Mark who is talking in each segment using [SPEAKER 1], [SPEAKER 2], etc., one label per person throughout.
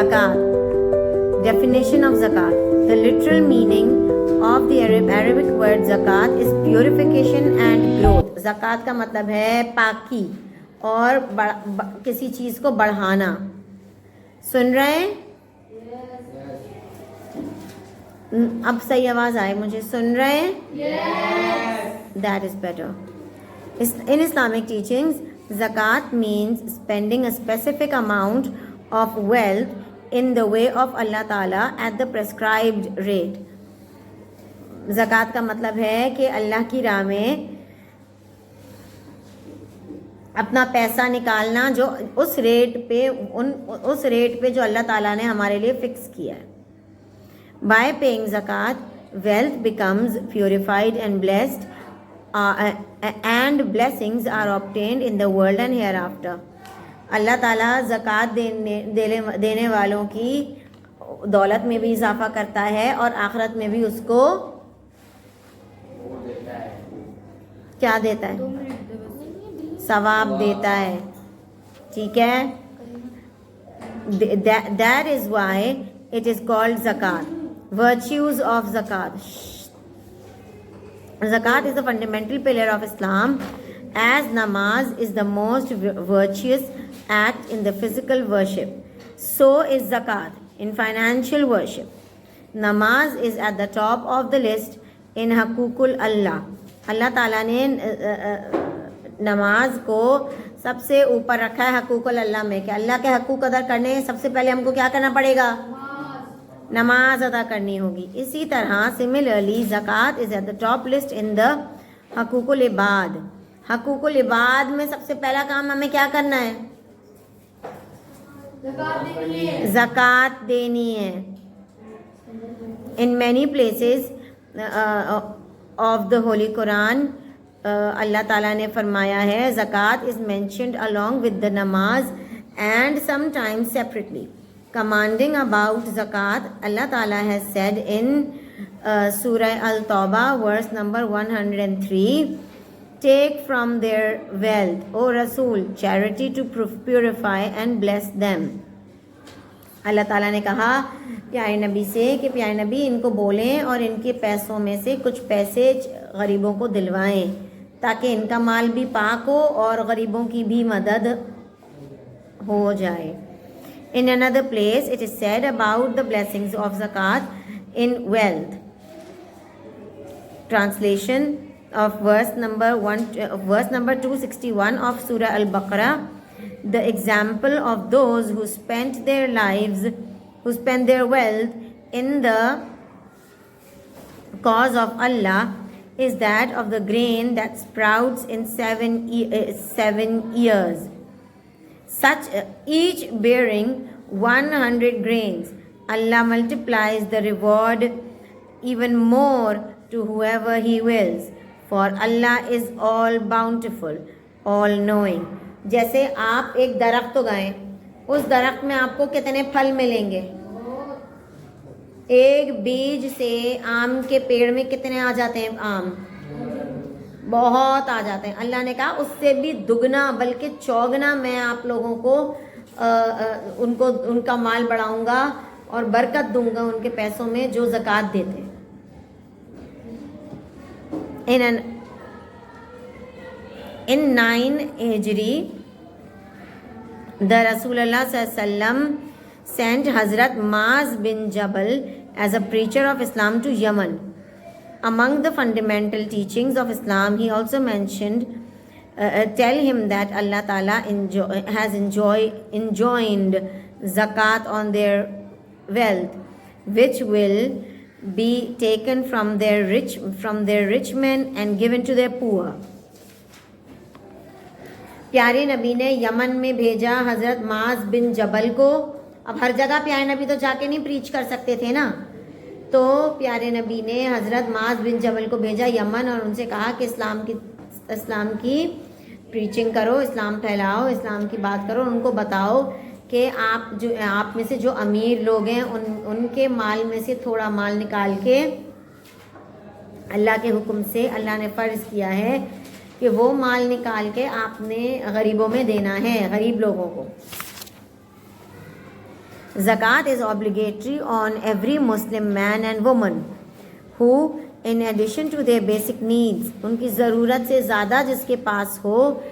[SPEAKER 1] zakat. Definition of zakat. The literal meaning of the Arabic word zakat is purification and growth. zakat का मतलब है पाकी और किसी चीज को बढ़ाना. सुन रहे हैं? अब सही आवाज आए मुझे. सुन रहे हैं? That is better. In Islamic teachings, zakat means spending a specific amount of wealth in the way of Allah Ta'ala at the prescribed rate. ज़कात का मतलब है कि अल्लाह की राह में अपना पैसा निकालना जो उस रेट पे जो अल्लाह ताला ने हमारे लिए फिक्स किया है. By paying zakat, wealth becomes purified and blessed, and blessings are obtained in the world and hereafter. अल्लाह ताला ज़कात देने वालों की दौलत में भी इजाफा करता है और आखिरत में भी उसको क्या देता है? सवाब देता है. ठीक है? That is why it is called zakat. Virtues of zakat. Zakat is the fundamental pillar of Islam, as namaz is the most virtuous act in the physical worship. So is zakat in financial worship. Namaz is at the top of the list in Haqukul Allah. अल्लाह ताला ने नमाज को सबसे ऊपर रखा है हकूकुल अल्लाह में कि अल्लाह के हकूक अदा करने सबसे पहले हमको क्या करना पड़ेगा? नमाज अदा करनी होगी. इसी तरह similarly zakat is at the top list in the huququl ibad. हकूकुल इबाद में सबसे पहला काम हमें क्या करना है? ज़कात देनी है. In many places of the Holy Quran, Allah Ta'ala ने फरमाया है zakat is mentioned along with the namaz and sometimes separately. Commanding about zakat, Allah Ta'ala has said in Surah Al-Tawbah verse number 103, take from their wealth, O Rasul, charity to purify and bless them. अल्लाह ताला ने कहा प्यारे नबी से कि प्यारे नबी इनको बोलें और इनके पैसों में से कुछ पैसे गरीबों को दिलवाएं ताकि इनका माल भी पाक हो और गरीबों की भी मदद हो जाए. In another place it is said about the blessings of zakat in wealth. Translation of verse number 261 of surah Al-Baqarah. The example of those who spent their wealth in the cause of Allah is that of the grain that sprouts in 7 years, such each bearing 100 grains. Allah multiplies the reward even more to whoever He wills, for Allah is all bountiful, all knowing. जैसे आप एक दरख्त उगाएं, उस दरख्त में आपको कितने फल मिलेंगे? एक बीज से आम के पेड़ में कितने आ जाते हैं? आम बहुत आ जाते हैं. अल्लाह ने कहा उससे भी दुगना बल्कि चौगना मैं आप लोगों को उनका माल बढ़ाऊंगा और बरकत दूंगा उनके पैसों में जो ज़कात देते हैं. In 9 Hijri, the Rasulullah sallam sent Hazrat Maaz bin Jabal as a preacher of Islam to Yemen. Among the fundamental teachings of Islam, he also mentioned, tell him that Allah Ta'ala has enjoined zakat on their wealth, which will be taken from their rich men and given to their poor. प्यारे नबी ने Yemen में भेजा हज़रत माज बिन जबल को. अब हर जगह प्यारे नबी तो जाके नहीं प्रीच कर सकते थे ना, तो प्यारे नबी ने हज़रत माज बिन जबल को भेजा यमन और उनसे कहा कि इस्लाम की प्रीचिंग करो, इस्लाम फैलाओ, इस्लाम की बात करो. उनको बताओ कि आप में से जो अमीर लोग हैं उनके माल में से थोड़ा माल निकाल के अल्लाह के हुक्म से अल्लाह ने फ़र्ज़ किया है कि वो माल निकाल के आपने गरीबों में देना है, गरीब लोगों को. Zakat is obligatory on every Muslim man and woman who, in addition to their basic needs, उनकी ज़रूरत से ज़्यादा जिसके पास हो,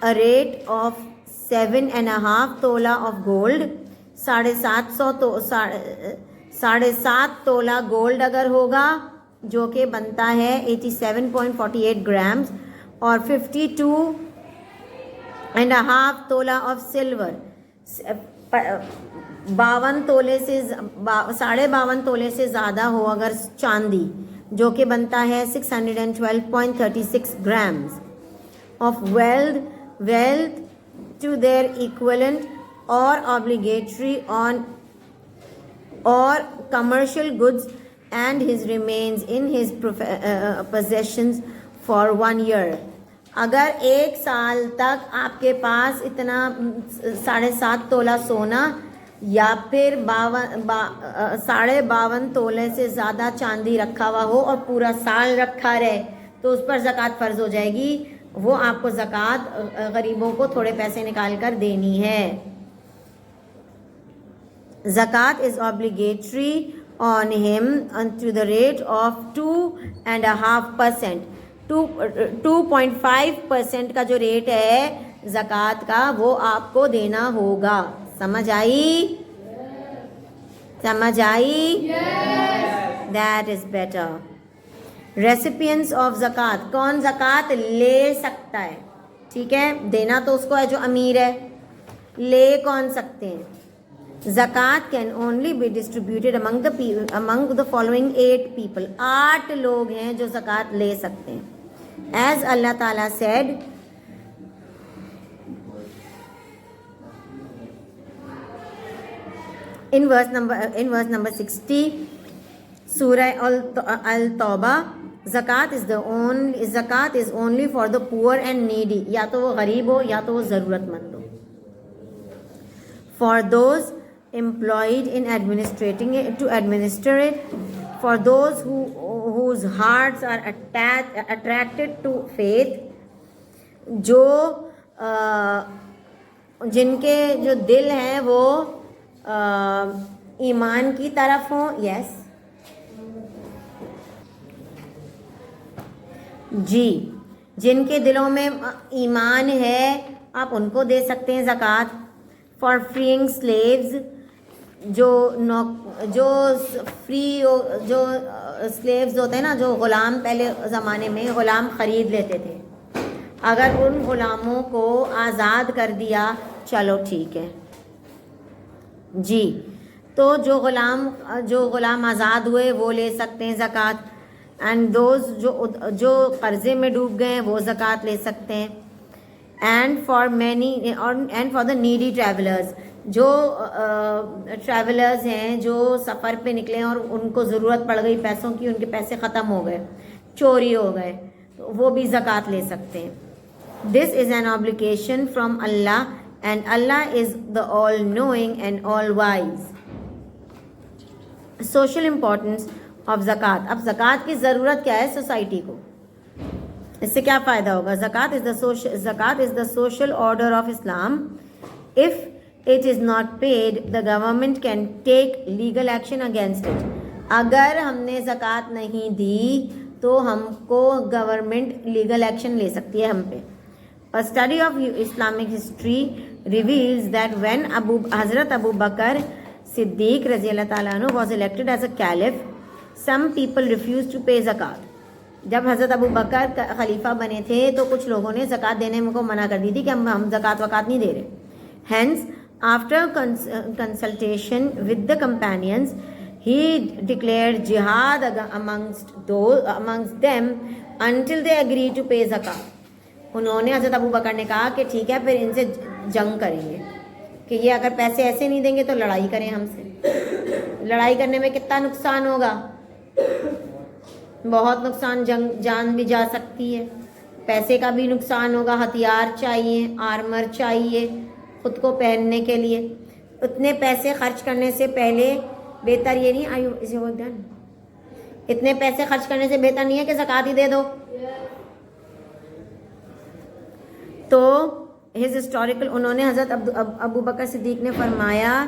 [SPEAKER 1] a rate of 7.5 तोला of gold, 7.5 तोला गोल्ड अगर होगा जो कि बनता है 87.48 ग्राम्स, और 52.5 तोला ऑफ सिल्वर, 52 तोले से 52.5 तोले से ज़्यादा हो अगर चांदी, जो कि बनता है 612.36 grams of wealth to their equivalent or obligatory on or commercial goods and his remains in his possessions for 1 year. अगर 1 साल तक आपके पास इतना 7.5 तोला सोना या फिर 52.5 तोले से ज़्यादा चांदी रखा हुआ हो और पूरा साल रखा रहे, तो उस पर ज़कात फ़र्ज़ हो जाएगी। वो आपको ज़कात गरीबों को थोड़े पैसे निकाल कर देनी है। Zakat is obligatory on him to the rate of 2.5%। 2.5% का जो रेट है ज़कात का, वो आपको देना होगा। समझ आई? समझ आई? That is better. Recipients of zakat, कौन ज़कात ले सकता है? ठीक है, देना तो उसको है जो अमीर है, ले कौन सकते हैं? Zakat can only be distributed among the following 8 people. 8 लोग हैं जो ज़कात ले सकते हैं। एज अल्लाह ताला said, in verse number 60 surah al-tawbah, zakat is only for the poor and needy, या तो वो गरीब हो या तो वो ज़रूरतमंद हो। for those employed in to administer it, for those whose hearts are attracted to faith, जो जिनके जो दिल हैं वो ईमान की तरफ हो। यस जी, जिनके दिलों में ईमान है आप उनको दे सकते हैं ज़कात। फॉर फ्रीइंग स्लेव्स, जो स्लेव्स होते हैं ना, जो ग़ुलाम पहले ज़माने में ग़ुलाम ख़रीद लेते थे, अगर उन ग़ुलामों को आज़ाद कर दिया, चलो ठीक है जी, तो जो ग़ुलाम आज़ाद हुए वो ले सकते हैं ज़कात। एंड दोज जो कर्ज़े में डूब गए हैं वो ज़कात ले सकते हैं। And for the needy travellers, जो ट्रैवलर्स हैं जो सफ़र पे निकले और उनको ज़रूरत पड़ गई पैसों की, उनके पैसे ख़त्म हो गए, चोरी हो गए, तो वो भी ज़कात ले सकते हैं। This is an obligation from Allah and Allah is the all-knowing and all-wise. Social importance of zakat. अब ज़कात की ज़रूरत क्या है सोसाइटी को? इससे क्या फ़ायदा होगा? ज़कात is the social order of Islam. If it is not paid, the government can take legal action against it. अगर हमने ज़कात नहीं दी तो हमको गवर्नमेंट लीगल एक्शन ले सकती है हम पे। A study of Islamic history reveals that when Hazrat Abu Bakr Siddiq Radhiyallahu Ta'ala anhu was elected as a caliph, some people refused to pay zakat. जब हज़रत अबू बकर खलीफा बने थे तो कुछ लोगों ने ज़कात देने को मना कर दी थी कि हम ज़कात वकात नहीं दे रहे। Hence, after consultation with the companions, he declared jihad amongst them until they agreed to pay zakat. उन्होंने हज़रत अबू बकर ने कहा कि ठीक है, फिर इनसे जंग करेंगे कि ये अगर पैसे ऐसे नहीं देंगे तो लड़ाई करें हमसे। लड़ाई करने में कितना नुकसान होगा? बहुत नुकसान, जान भी जा सकती है, पैसे का भी नुकसान होगा, हथियार चाहिए, आर्मर चाहिए ख़ुद को पहनने के लिए। उतने पैसे खर्च करने से पहले बेहतर ये नहीं इतने पैसे खर्च करने से बेहतर नहीं है कि ज़कात ही दे दो। तो हिज हिस्टोरिकल, उन्होंने हज़रत अबू बकर सिद्दीक ने फरमाया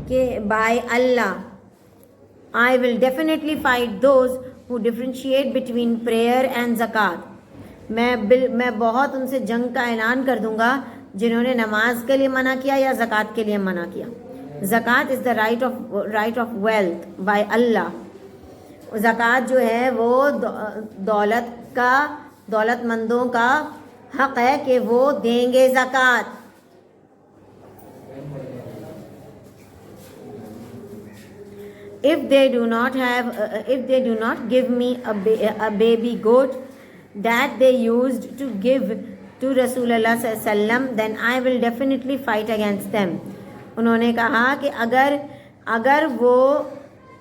[SPEAKER 1] कि by Allah I will definitely fight those who differentiate between prayer and zakat. मैं बहुत उनसे जंग का ऐलान कर दूंगा जिन्होंने नमाज के लिए मना किया या ज़कात के लिए मना किया। Zakat is the right of wealth by Allah. ज़कात जो है वो दौलतमंदों का हक है कि वो देंगे ज़कात। If they do not give me a baby goat that they used to give to Rasulullah sallallahu alaihi wasallam, then I will definitely fight against them. उन्होंने कहा कि अगर वो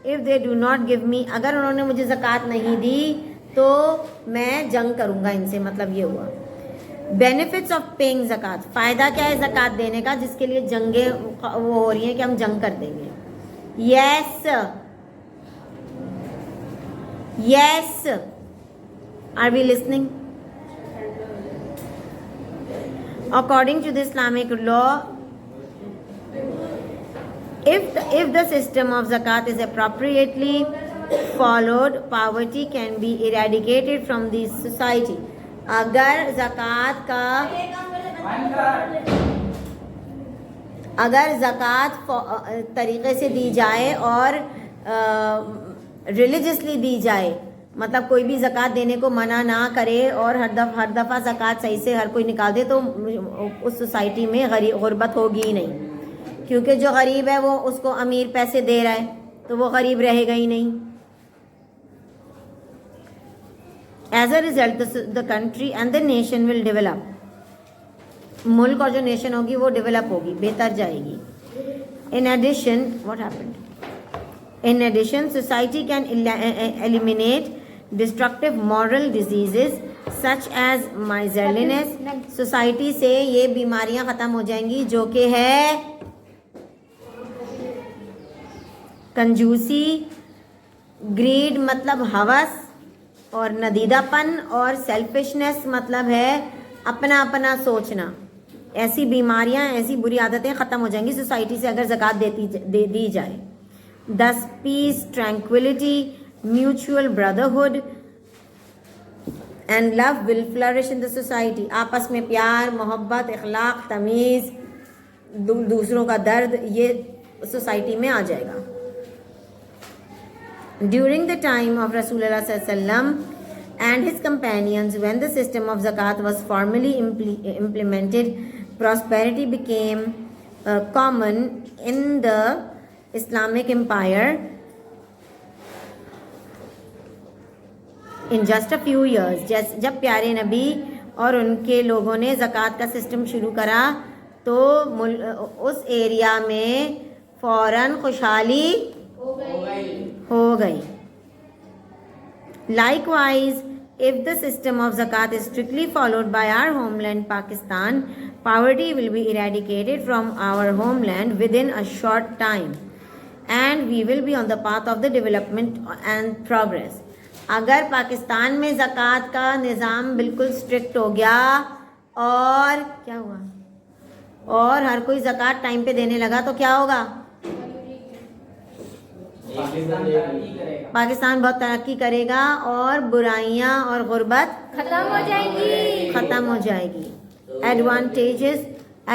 [SPEAKER 1] if they do not give me, अगर उन्होंने मुझे ज़कात नहीं दी तो मैं जंग करूँगा इनसे। मतलब ये हुआ बेनिफिट्स ऑफ पेइंग ज़कात। फ़ायदा क्या है ज़कात देने का, जिसके लिए जंगें वो हो रही हैं कि हम जंग कर देंगे। Yes. Are we listening? According to the Islamic law, if the system of zakat is appropriately followed, poverty can be eradicated from the society. अगर ज़कात तरीक़े से दी जाए और रिलीजियसली दी जाए, मतलब कोई भी ज़कात देने को मना ना करे और हर दफ़ा ज़कात सही से हर कोई निकाल दे, तो उस सोसाइटी में गुर्बत होगी ही नहीं। क्योंकि जो गरीब है वो उसको अमीर पैसे दे रहा है तो वो गरीब रहेगा ही नहीं। As a result the country and the nation will develop. मुल्क और जो नेशन होगी वो डेवलप होगी, बेहतर जाएगी। In addition, society can eliminate destructive moral diseases such as miserliness. Society से ये बीमारियां ख़त्म हो जाएंगी जो कि है कंजूसी, ग्रीड मतलब हवस और नदीदापन, और सेल्फिशनेस मतलब है अपना अपना सोचना। ऐसी बीमारियां, ऐसी बुरी आदतें ख़त्म हो जाएंगी सोसाइटी से अगर ज़कात दी जाए। Thus peace, tranquility, mutual brotherhood and love will flourish in the society. आपस में प्यार, मोहब्बत, इखलाक, तमीज़, दूसरों का दर्द, ये सोसाइटी में आ जाएगा। During the time of Rasulullah sallallahu alaihi wasallam and his companions, when the system of zakat was formally implemented, prosperity became common in the Islamic empire. In just a few years, जब प्यारे नबी और उनके लोगों ने ज़कात का system शुरू करा तो उस एरिया में फ़ौरन खुशहाली हो गई। Likewise, if the system of zakat is strictly followed by our homeland Pakistan, poverty will be eradicated from our homeland within a short time, and we will be on the path of the development and progress. अगर पाकिस्तान में ज़कात का निज़ाम बिल्कुल strict हो गया और क्या हुआ, और हर कोई ज़कात टाइम पे देने लगा तो क्या होगा? पाकिस्तान बहुत तरक्की करेगा और बुराइयां और गुर्बत खत्म हो जाएगी।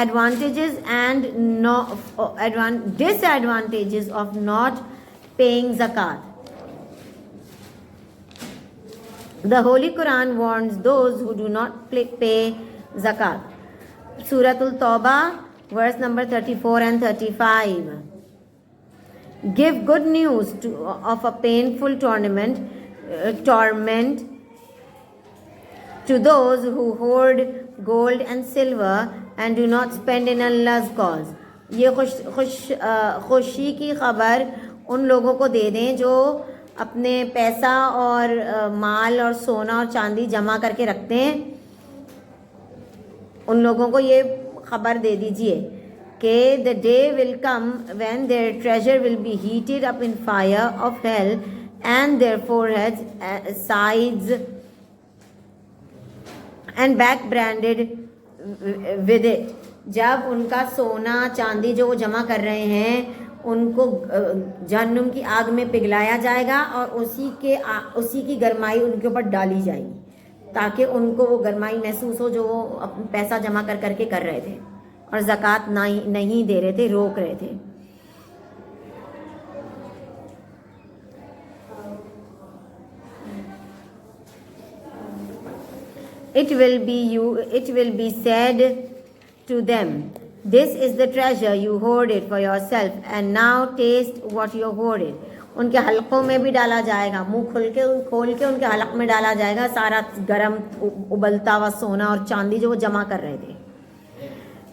[SPEAKER 1] Advantages and disadvantages of not paying zakat. The Holy Quran warns those who do not pay zakat. Suratul Tawbah, verse number 34 and 35. Give good news of a painful torment to those who hoard gold and silver and do not spend in Allah's cause. ये खुशी की खबर उन लोगों को दे दें जो अपने पैसा और माल और सोना और चांदी जमा करके रखते हैं। उन लोगों को ये खबर दे दीजिए कि the day will come when their treasure will be heated up in fire of hell and their foreheads, sides and back branded with it. जब उनका सोना चांदी जो वो जमा कर रहे हैं उनको जहन्नुम की आग में पिघलाया जाएगा और उसी की गरमाई उनके ऊपर डाली जाएगी ताकि उनको वो गरमाई महसूस हो जो वो अपना पैसा जमा कर करके कर रहे थे और ज़कात नहीं दे रहे थे, रोक रहे थे। It will be said to them, this is the treasure you hoarded for yourself and now taste what you hoarded. उनके हलकों में भी डाला जाएगा, मुंह खोल के उनके हलक में डाला जाएगा सारा गरम उबलता हुआ सोना और चांदी जो वो जमा कर रहे थे।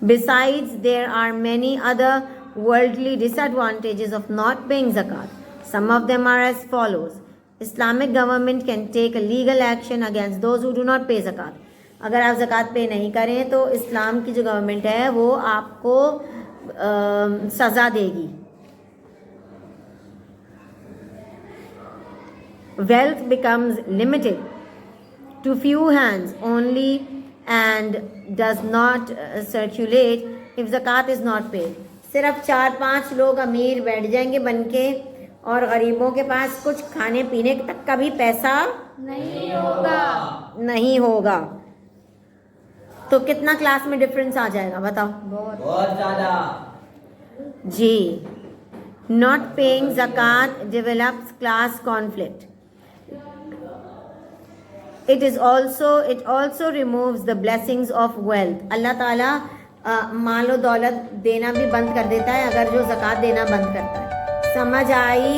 [SPEAKER 1] Besides, there are many other worldly disadvantages of not paying zakat. Some of them are as follows. Islamic government can take a legal action against those who do not pay zakat. अगर आप ज़कात पे नहीं करें तो इस्लाम की जो government है वो आपको सज़ा देगी। Wealth becomes limited to few hands only and does not circulate if zakat is not paid. सिर्फ 4-5 लोग अमीर बैठ जाएंगे बनके और गरीबों के पास कुछ खाने पीने तक का भी पैसा नहीं होगा। तो कितना क्लास में डिफरेंस आ जाएगा बताओ? बहुत ज़्यादा जी। Not paying zakat develops class conflict. It also removes the blessings of wealth. Allah ताला माल और दौलत देना भी बंद कर देता है अगर जो ज़कात देना बंद करता है। समझ आई?